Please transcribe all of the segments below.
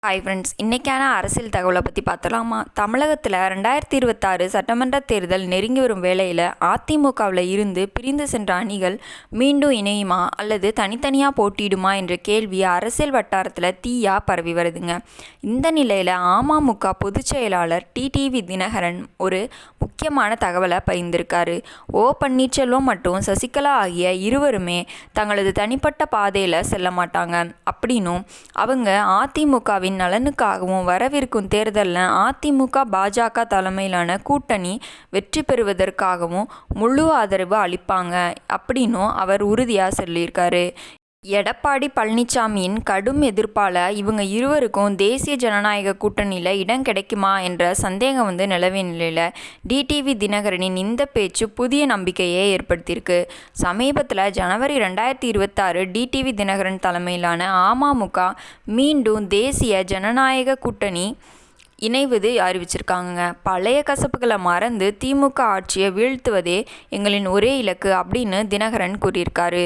Hi friends, இன்றைக்கான அரசியல் தகவலை பற்றி பார்த்தலாமா? தமிழகத்தில் 2026 சட்டமன்ற தேர்தல் நெருங்கி வரும் வேளையில் அதிமுகவில் இருந்து பிரிந்து சென்ற அணிகள் மீண்டும் இணையுமா அல்லது தனித்தனியாக போட்டியிடுமா என்ற கேள்வி அரசியல் வட்டாரத்தில் தீயாக பரவி வருதுங்க. இந்த நிலையில் அமமுக பொதுச் செயலாளர் டிடிவி தினகரன் ஒரு முக்கியமான தகவலை பகிர்ந்திருக்காரு. ஓ பன்னீர்செல்வம் மற்றும் சசிகலா ஆகிய இருவருமே தங்களது தனிப்பட்ட பாதையில் செல்ல மாட்டாங்க அப்படின்னும், அவங்க அதிமுகவின் நலனுக்காகவும் வரவிருக்கும் தேர்தலில் அதிமுக பாஜக தலைமையிலான கூட்டணி வெற்றி பெறுவதற்காகவும் முழு ஆதரவு அளிப்பாங்க அப்படின்னும் அவர் உறுதியாக சொல்லியிருக்காரு. எடப்பாடி பழனிசாமியின் கடும் எதிர்ப்பால் இவங்க இருவருக்கும் தேசிய ஜனநாயக கூட்டணியில் இடம் கிடைக்குமா என்ற சந்தேகம் நிலவிய நிலையில் டிடிவி தினகரனின் இந்த பேச்சு புதிய நம்பிக்கையை ஏற்படுத்தியிருக்கு. சமீபத்தில் ஜனவரி 2026 டிடிவி தினகரன் தலைமையிலான அமமுக மீண்டும் தேசிய ஜனநாயக கூட்டணி இணைவது அறிவிச்சிருக்காங்க. பழைய கசப்புகளை மறந்து திமுக ஆட்சியை வீழ்த்துவதே எங்களின் ஒரே இலக்கு அப்படின்னு தினகரன் கூறியிருக்காரு.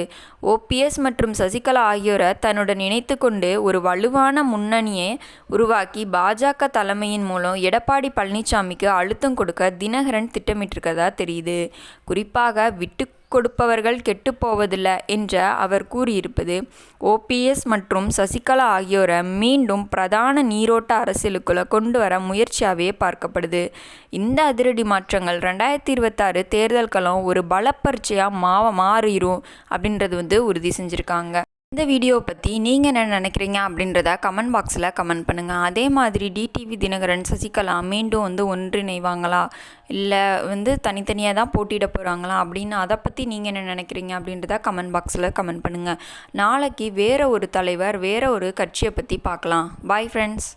ஓபிஎஸ் மற்றும் சசிகலா ஆகியோரை தன்னுடன் இணைத்து கொண்டு ஒரு வலுவான முன்னணியை உருவாக்கி பாஜக தலைமையின் மூலம் எடப்பாடி பழனிசாமிக்கு அழுத்தம் கொடுக்க தினகரன் திட்டமிட்டிருக்கதா தெரியுது. குறிப்பாக விட்டு கொடுப்பவர்கள் கெட்டுப்போவதில்லை என்ற அவர் கூறியிருப்பது ஓபிஎஸ் மற்றும் சசிகலா ஆகியோரை மீண்டும் பிரதான நீரோட்ட அரசியலுக்குள்ள கொண்டு வர முயற்சியாகவே பார்க்கப்படுது. இந்த அதிரடி மாற்றங்கள் 2026 தேர்தல் களம் ஒரு பலப்பரீட்சையாக மாறிடும் அப்படின்றது உறுதி செஞ்சுருக்காங்க. இந்த வீடியோவை பற்றி நீங்கள் என்ன நினைக்கிறீங்க அப்படின்றத கமெண்ட் பாக்ஸில் கமெண்ட் பண்ணுங்கள். அதே மாதிரி டிடிவி தினகரன் சசிகலா மீண்டும் ஒன்றிணைவாங்களா இல்லை தனித்தனியாக தான் போட்டியிட போகிறாங்களா அப்படின்னு அதை பற்றி நீங்கள் என்ன நினைக்கிறீங்க அப்படின்றத கமெண்ட் பாக்ஸில் கமெண்ட் பண்ணுங்கள். நாளைக்கு வேறு ஒரு தலைவர் வேறு ஒரு கட்சியை பற்றி பார்க்கலாம். Bye friends.